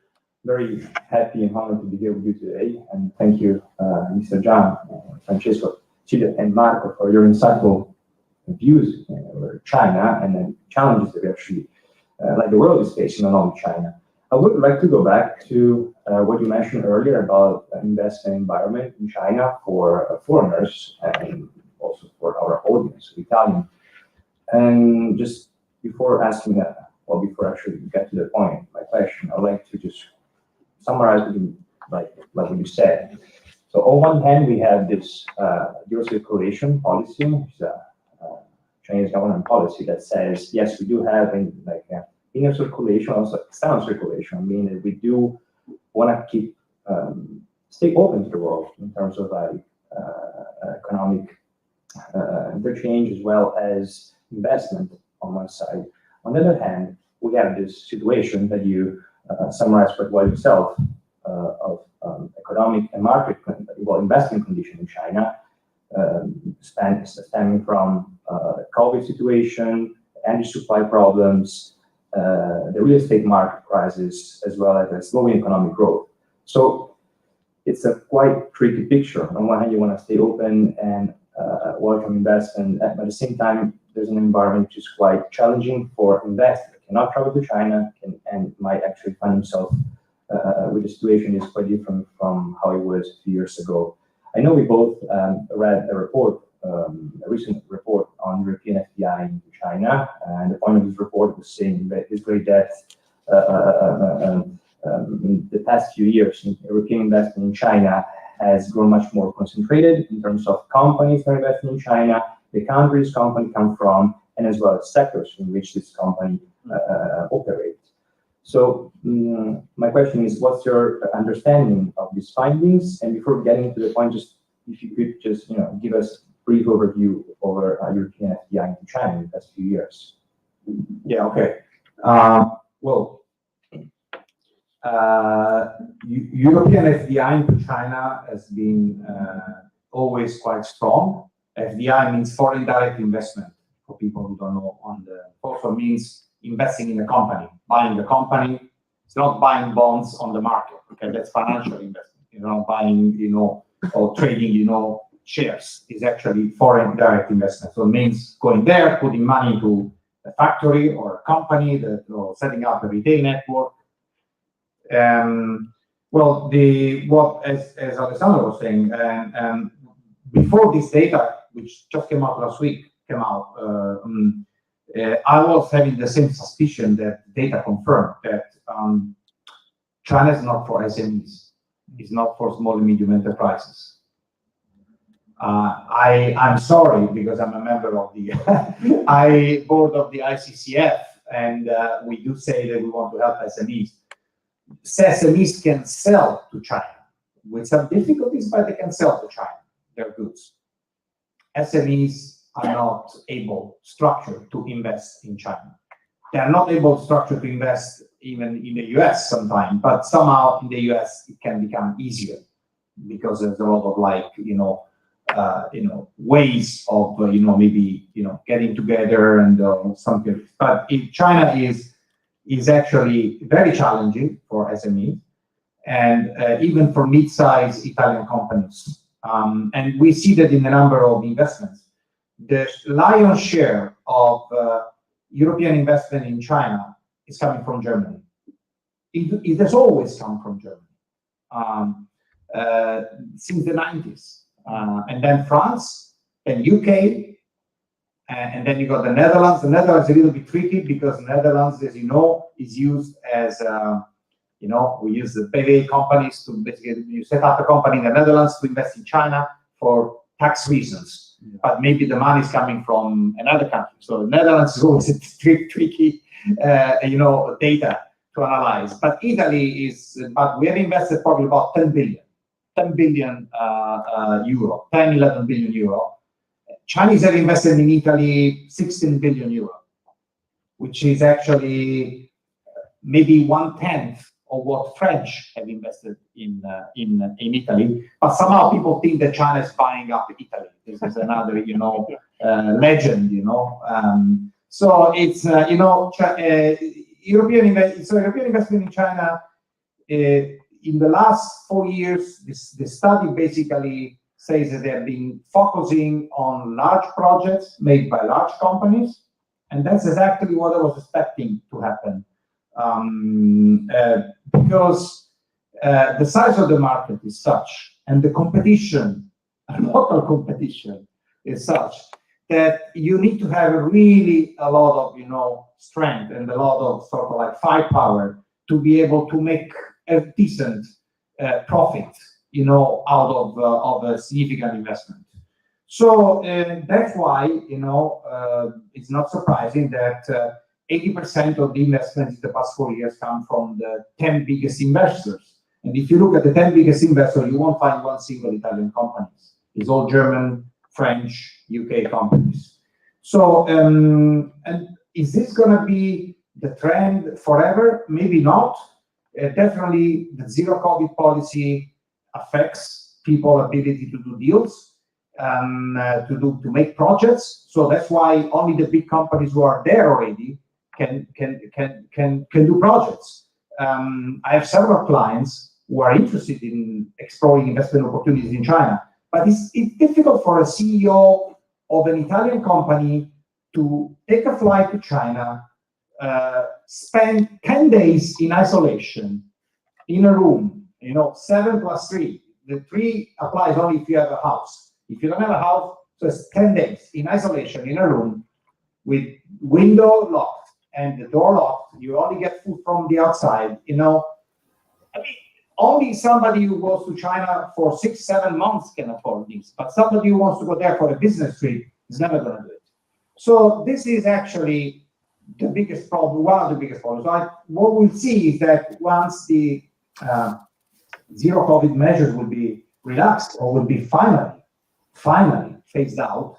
Very happy and honored to be here with you today. And thank you, Mr. Zhang, Francesco, Cile, and Marco for your insightful views over China and the challenges that we actually, like the world is facing, not only China. I would like to go back to what you mentioned earlier about investment environment in China for foreigners and also for our audience, Italian. And just before asking that, or before actually get to the point, my question, I'd like to just summarize like what you said. So on one hand, we have this dual circulation policy, which is a Chinese government policy that says, yes, we do have inner circulation, also external circulation, meaning we do want to keep stay open to the world in terms of economic interchange as well as investment on one side. On the other hand, we have this situation that you summarized quite well yourself of economic and market, investment condition in China, stemming from the COVID situation, energy supply problems, the real estate market crisis, as well as the slowing economic growth. So it's a quite tricky picture. On one hand, you want to stay open and welcome investment, but at the same time, there's an environment which is quite challenging for investors. cannot travel to China and might actually find himself with the situation is quite different from how it was a few years ago. I know we both read a report, a recent report on European FDI into China, and the point of this report was saying that it's great that in the past few years, European investment in China has grown much more concentrated in terms of companies that are investing in China, the countries company come from, and as well as sectors in which this company operates. So my question is, what's your understanding of these findings? And before getting to the point, just if you could just give us a brief overview over European FDI into China in the past few years. Yeah, okay. Well, European FDI into China has been always quite strong. FDI means foreign direct investment, for people who don't know. Also means investing in a company, buying a company. It's not buying bonds on the market. Okay, that's financial investment. You're not buying, or trading, shares. It's actually foreign direct investment. So it means going there, putting money into a factory or a company, or setting up a retail network. Well, as Alessandro was saying, before this data, which just came out last week, I was having the same suspicion that data confirmed that China is not for SMEs. It's not for small and medium enterprises. I'm sorry, because I'm a member of the board of the ICCF, and we do say that we want to help SMEs. SMEs can sell to China with some difficulties, but they can sell to China their goods. SMEs are not able structured to invest in China. They are not able structured to invest even in the US sometimes, but somehow in the US it can become easier because there's a lot of ways of maybe getting together and something. But China is actually very challenging for SME and even for mid-sized Italian companies. And we see that in the number of investments. The lion's share of European investment in China is coming from Germany. It has always come from Germany since the 90s. And then France, then UK, and then you got the Netherlands. The Netherlands is a little bit tricky because the Netherlands, as you know, is used as, we use the PV companies to basically, you set up a company in the Netherlands to invest in China for tax reasons. But maybe the money is coming from another country. So the Netherlands is always a tricky, data to analyze. But Italy is, but we have invested probably about 10 billion euro, 10, 11 billion euro. Chinese have invested in Italy 16 billion euro, which is actually maybe 1/10 of what French have invested in Italy. But somehow people think that China is buying up Italy. This is another, legend, So it's, European investment in China, in the last 4 years, the study basically says that they have been focusing on large projects made by large companies. And that's exactly what I was expecting to happen. Because the size of the market is such, and the competition, local competition is such, that you need to have really a lot of, strength and a lot of sort of like firepower to be able to make a decent profit, out of a significant investment. So that's why, it's not surprising that 80% of the investments in the past 4 years come from the 10 biggest investors. And if you look at the 10 biggest investors, you won't find one single Italian company. It's all German, French, UK companies. So, and is this going to be the trend forever? Maybe not. Definitely, the zero COVID policy affects people's ability to do deals, to make projects. So that's why only the big companies who are there already can do projects. I have several clients who are interested in exploring investment opportunities in China, but it's difficult for a CEO of an Italian company to take a flight to China, spend 10 days in isolation in a room, 7 plus 3. The 3 applies only if you have a house. If you don't have a house, so it's 10 days in isolation in a room with window locked and the door locked. You only get food from the outside, I mean, only somebody who goes to China for 6-7 months can afford this, but somebody who wants to go there for a business trip is never going to do it. So this is actually the biggest problem, one of the biggest problems. So what we'll see is that once the zero COVID measures will be relaxed or will be finally phased out,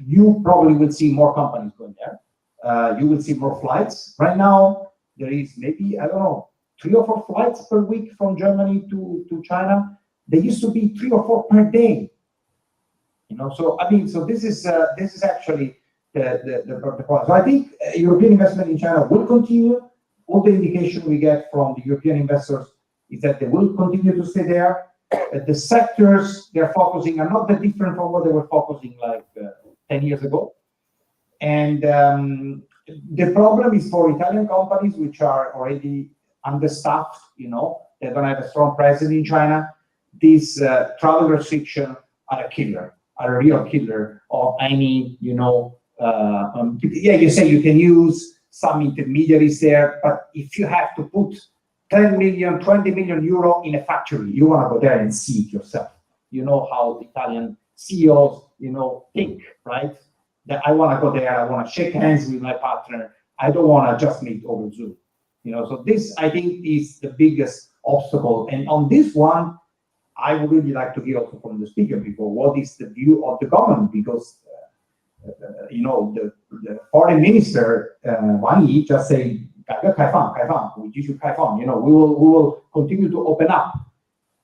you probably will see more companies going there. You will see more flights. Right now, there is maybe, I don't know, 3 or 4 flights per week from Germany to China. There used to be 3 or 4 per day. So I mean, so this is actually the point. So I think European investment in China will continue. All the indication we get from the European investors is that they will continue to stay there. The sectors they're focusing are not that different from what they were focusing like 10 years ago. And the problem is for Italian companies which are already understaffed, they don't have a strong presence in China. These travel restrictions are a real killer of any, you say you can use some intermediaries there, but if you have to put 10 million, 20 million euro in a factory, you want to go there and see it yourself. You know how the Italian CEOs, think, right? That I want to go there, I want to shake hands with my partner. I don't want to just meet over Zoom. So this, I think, is the biggest obstacle. And on this one, I would really like to hear also from the speaker before, what is the view of the government? Because, the foreign minister, Wang Yi, just say, 改革开放, 开放, we will continue to open up.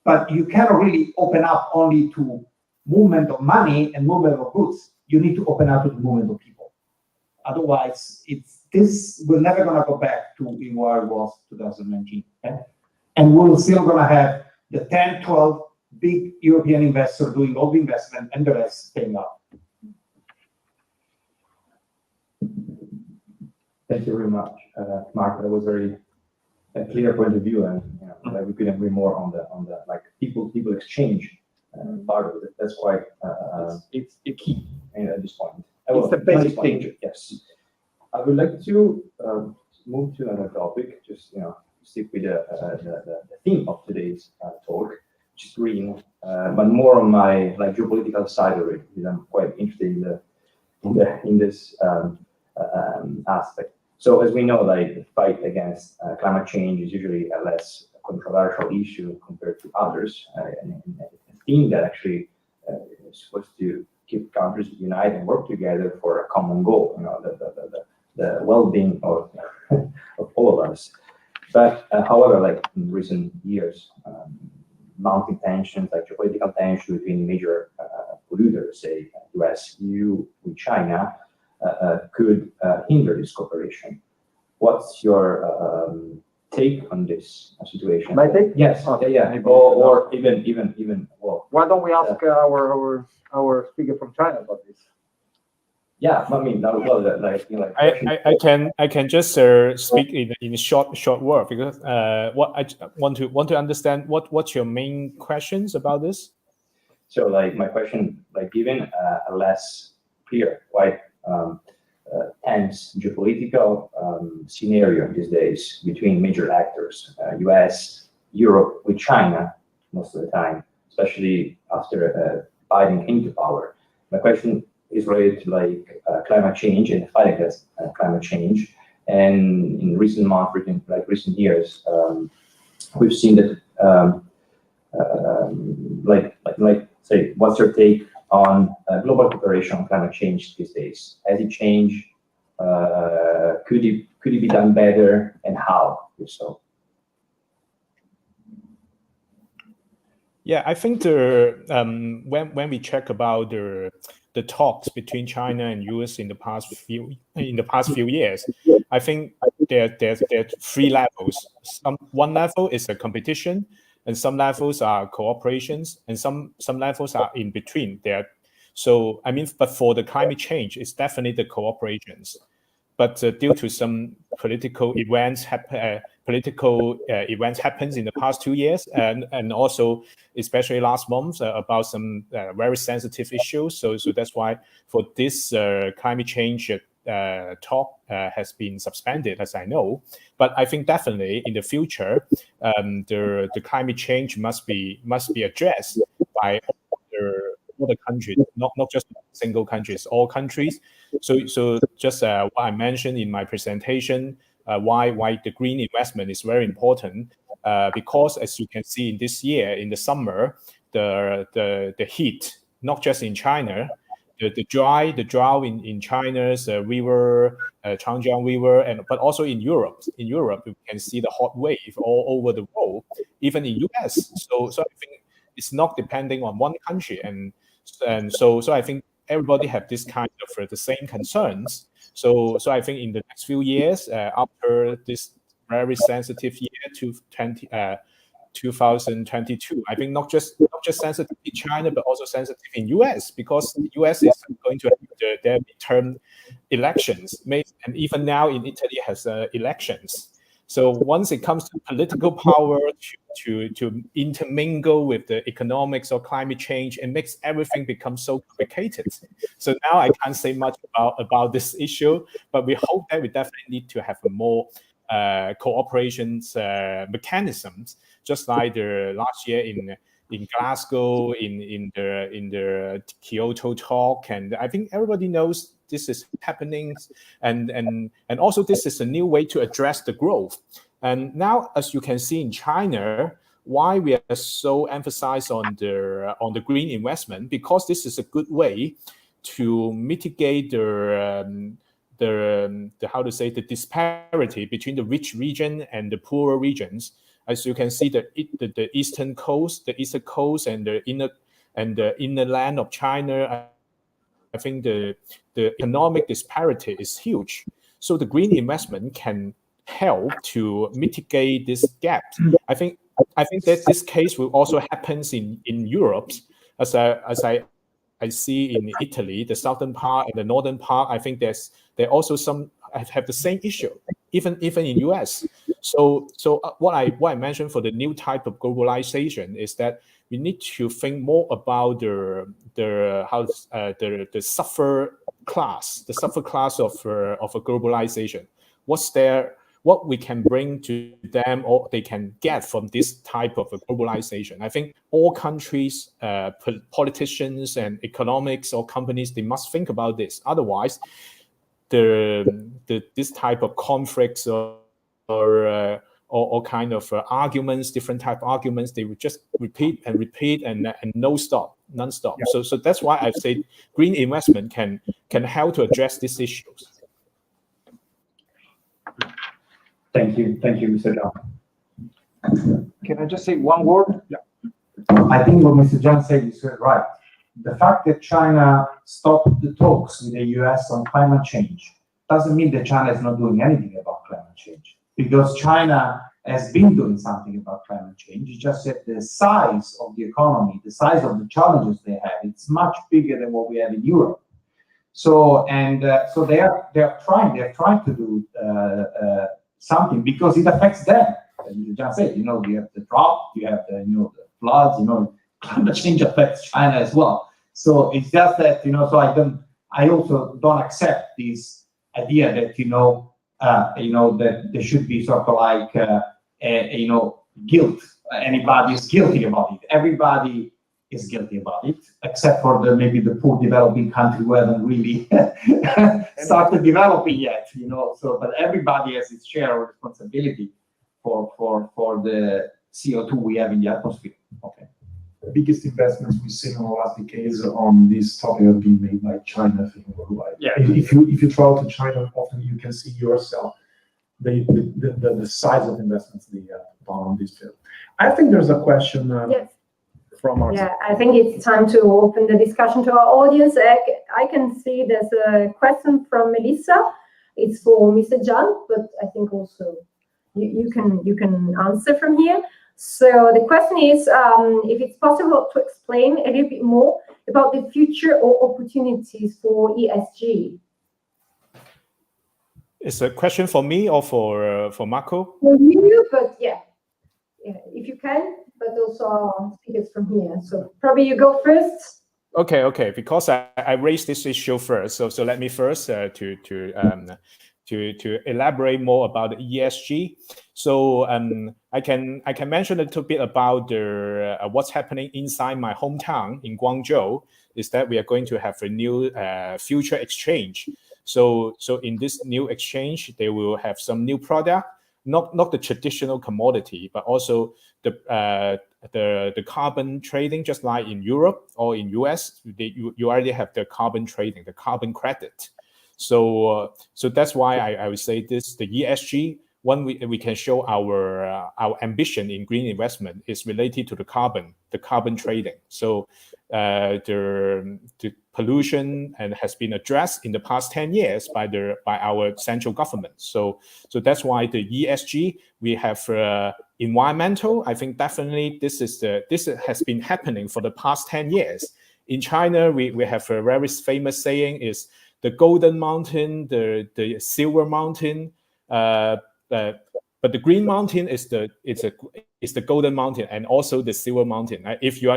But you cannot really open up only to movement of money and movement of goods. You need to open up to the movement of people. Otherwise, this will never going to go back to where it was 2019. Okay? And we're still going to have the 10, 12 big European investors doing all the investment and the rest staying up. Thank you very much, Mark. That was very clear point of view, and we couldn't agree more on the like people exchange part of it. That's quite it's a key at this point. It's the basic thing. Yes. I would like to move to another topic. Just stick with the theme of today's talk, which is green, but more on my geopolitical side of it, because I'm quite interested in this aspect. So as we know, the fight against climate change is usually a less controversial issue compared to others, and a theme that actually is supposed to keep countries united and work together for a common goal. The well-being of all of us. But however, in recent years, mounting tensions, geopolitical tensions between major polluters, say US, EU, with China, could hinder this cooperation. What's your take on this situation? My take? Yes. Okay. Yeah. Or even well. Why don't we ask our speaker from China about this? Yeah, I mean, I can just speak in short word, because what I want to understand what's your main questions about this. So my question, given a less clear, quite tense geopolitical scenario these days between major actors, US, Europe, with China most of the time, especially after Biden came to power. My question is related to climate change and the fight against climate change. And in recent months, recent years, we've seen that, say, what's your take on global cooperation on climate change these days? Has it changed? Could it be done better, and how, if so? Yeah, I think when we check about the talks between China and US in the past few years, I think there's 3 levels. One level is a competition, and some levels are cooperations, and some levels are in between there. So I mean, but for the climate change, it's definitely the cooperations. but due to some political events happens in the past 2 years, and also especially last month about some very sensitive issues. So that's why for this climate change talk has been suspended, as I know. But I think definitely in the future, the climate change must be addressed by all the countries, not just single countries, all countries. So just what I mentioned in my presentation, why the green investment is very important, because as you can see in this year, in the summer, the heat, not just in China, the drought in China's river, Changjiang River, but also in Europe. In Europe, you can see the hot wave all over the world, even in US. So I think it's not depending on one country, and so I think everybody have this kind of the same concerns. So I think in the next few years, after this very sensitive year, 2022, I think not just sensitive in China, but also sensitive in US, because the US is going to have their midterm elections, and even now in Italy has elections. So once it comes to political power to intermingle with the economics or climate change, it makes everything become so complicated. So now I can't say much about this issue, but we hope that we definitely need to have a more cooperation mechanisms, just like the last year in Glasgow, in the Kyoto talk, and I think everybody knows this is happening, and also this is a new way to address the growth. And now, as you can see in China, why we are so emphasized on the green investment, because this is a good way to mitigate the how to say, the disparity between the rich region and the poorer regions. As you can see, the eastern coast, and the inner land of China, I think the economic disparity is huge. So the green investment can help to mitigate this gap. I think that this case will also happen in Europe, as I see in Italy, the southern part and the northern part. I think there also some have the same issue, even in US. So what I mentioned for the new type of globalization is that we need to think more about the suffer class of a globalization. What we can bring to them, or they can get from this type of a globalization. I think all countries, politicians and economics or companies, they must think about this. Otherwise, this type of conflicts or kind of arguments, different type of arguments, they would just repeat and non-stop. Yeah. So that's why I've said green investment can help to address these issues. Thank you, Mr. Zhang. Can I just say one word? Yeah. I think what Mr. Zhang said is right. The fact that China stopped the talks with the US on climate change doesn't mean that China is not doing anything about climate change, because China has been doing something about climate change. It's just that the size of the economy, the size of the challenges they have, it's much bigger than what we have in Europe. So they're trying to do something, because it affects them. As you just said, you have the drought, you have the floods, climate change affects China as well. So it's just that, so I also don't accept this idea that, that there should be sort of like, guilt. Anybody is guilty about it. Everybody is guilty about it, except for maybe the poor developing country who haven't really started developing yet, So, but everybody has its share of responsibility for the CO2 we have in the atmosphere. Okay. The biggest investments we've seen in the last decades on this topic have been made by China. I think worldwide. Yeah. If you travel to China, often you can see yourself the size of investments they have on this field. I think there's a question. Yes. From our side. I think it's time to open the discussion to our audience. I can see there's a question from Melissa. It's for Mr. Zhang, but I think also you can answer from here. So the question is, if it's possible to explain a little bit more about the future or opportunities for ESG. Is a question for me or for Marco? For you, but yeah, if you can, but also speakers from here. So probably you go first. Okay. Because I raised this issue first, so let me first to elaborate more about the ESG. So I can mention a little bit about the what's happening inside my hometown in Guangzhou. Is that we are going to have a new future exchange. So in this new exchange, they will have some new product, not the traditional commodity, but also the carbon trading, just like in Europe or in US, you already have the carbon trading, the carbon credit. So that's why I would say this, the ESG, when we can show our ambition in green investment is related to the carbon trading. So the pollution and has been addressed in the past 10 years by our central government. So that's why the ESG, we have environmental. I think definitely this has been happening for the past 10 years. In China, we have a very famous saying is the golden mountain, the silver mountain, but the green mountain is the golden mountain and also the silver mountain. If you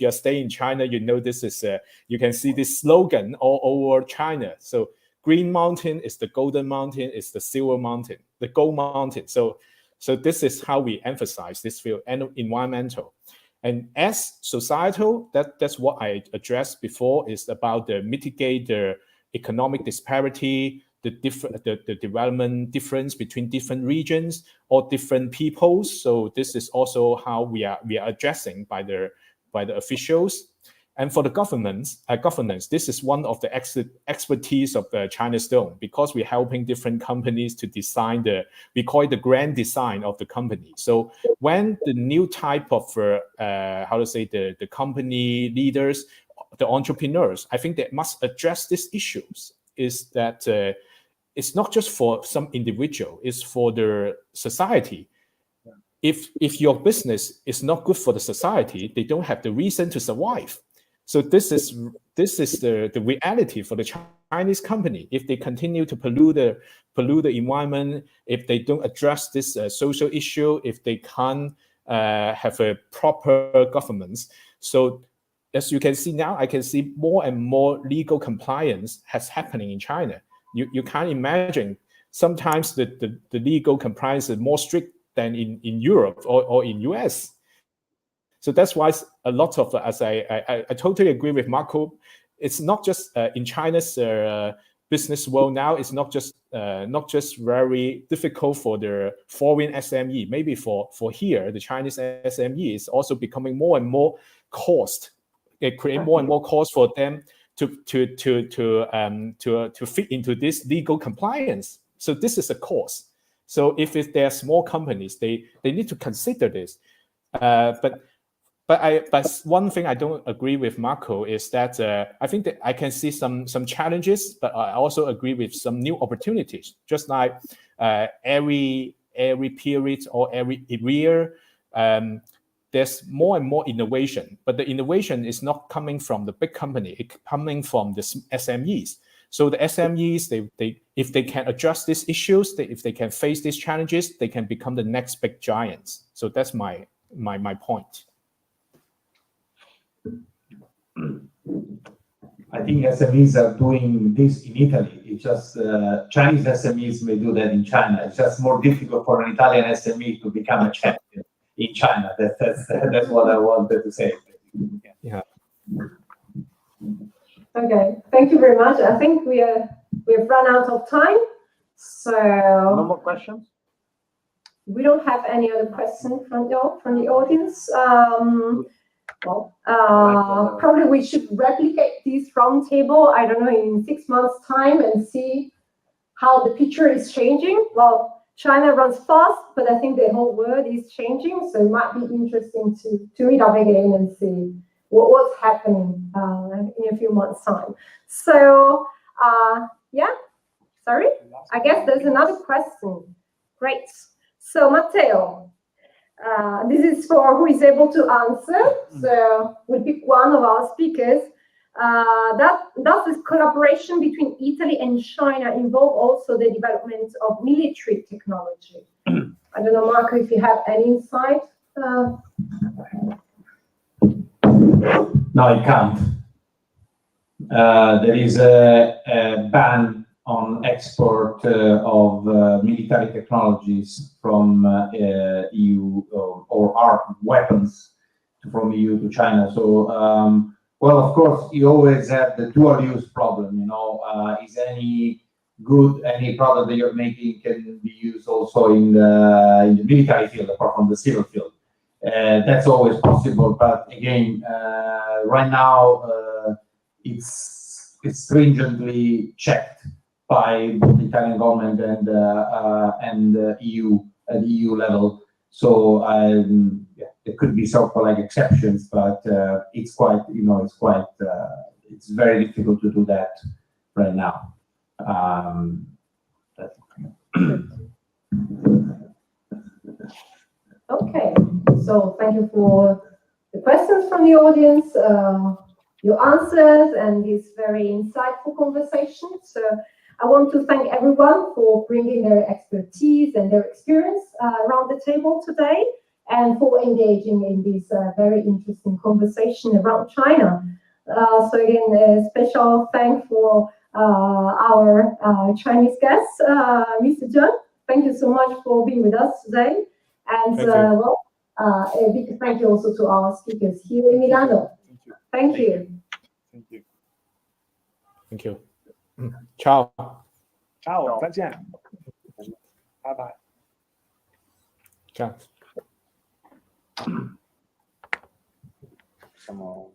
are staying in China, you know this is you can see this slogan all over China. So green mountain is the golden mountain, is the silver mountain, the gold mountain. So this is how we emphasize this field and environmental. And as societal, that's what I addressed before, is about the mitigate the economic disparity, the development difference between different regions or different peoples. So this is also how we are addressing by the officials. And for the governance, this is one of the expertise of Chinastone, because we're helping different companies to design we call it the grand design of the company. So when the new type of the company leaders, the entrepreneurs, I think they must address these issues. Is that it's not just for some individual, it's for the society. If your business is not good for the society, they don't have the reason to survive. So this is the reality for the Chinese company. If they continue to pollute the environment, if they don't address this social issue, if they can't have a proper governance. So as you can see now, I can see more and more legal compliance has happening in China. You can't imagine. Sometimes the legal compliance is more strict than in Europe or in US. So that's why a lot of, as I totally agree with Marco, it's not just in China's business world now, it's not just very difficult for the foreign SME. Maybe for here, the Chinese SME is also becoming more and more cost. It create more and more cost for them to fit into this legal compliance. So this is a cost. So if there are small companies, they need to consider this. But one thing I don't agree with Marco is that I think that I can see some challenges, but I also agree with some new opportunities. Just like every period or every year, there's more and more innovation, but the innovation is not coming from the big company, it's coming from the SMEs. So the SMEs, if they can address these issues, if they can face these challenges, they can become the next big giants. So that's my point. I think SMEs are doing this in Italy. It's just Chinese SMEs may do that in China. It's just more difficult for an Italian SME to become a champion in China. That's what I wanted to say. Yeah. Okay, thank you very much. I think we have run out of time, so No more questions? we don't have any other questions from the audience. Probably we should replicate this roundtable, I don't know, in 6 months' time and see how the picture is changing. Well, China runs fast, but I think the whole world is changing, so it might be interesting to meet up again and see what's happening in a few months' time. So, yeah, sorry, I guess there's another question. Great. So, Matteo, this is for who is able to answer. So, we'll pick one of our speakers. Does this collaboration between Italy and China involve also the development of military technology? I don't know, Marco, if you have any insight. No, it can't. There is a ban on export of military technologies from EU or our weapons from EU to China. So, well, of course, you always have the dual-use problem. You know, is any product that you're making can be used also in the military field, apart from the civil field. That's always possible, but again, right now it's stringently checked by both the Italian government and EU at the EU level. So yeah, there could be so-called exceptions, but it's quite, it's very difficult to do that right now. Okay, so thank you for the questions from the audience, your answers, and this very insightful conversation. So I want to thank everyone for bringing their expertise and their experience around the table today, and for engaging in this very interesting conversation around China. So again, a special thanks for our Chinese guest, Mr. Zhang. Thank you so much for being with us today. And well, a big thank you also to our speakers here in Milano. Thank you. Thank you. Thank you. Ciao. Ciao, 再见。拜拜。 Ciao.什么？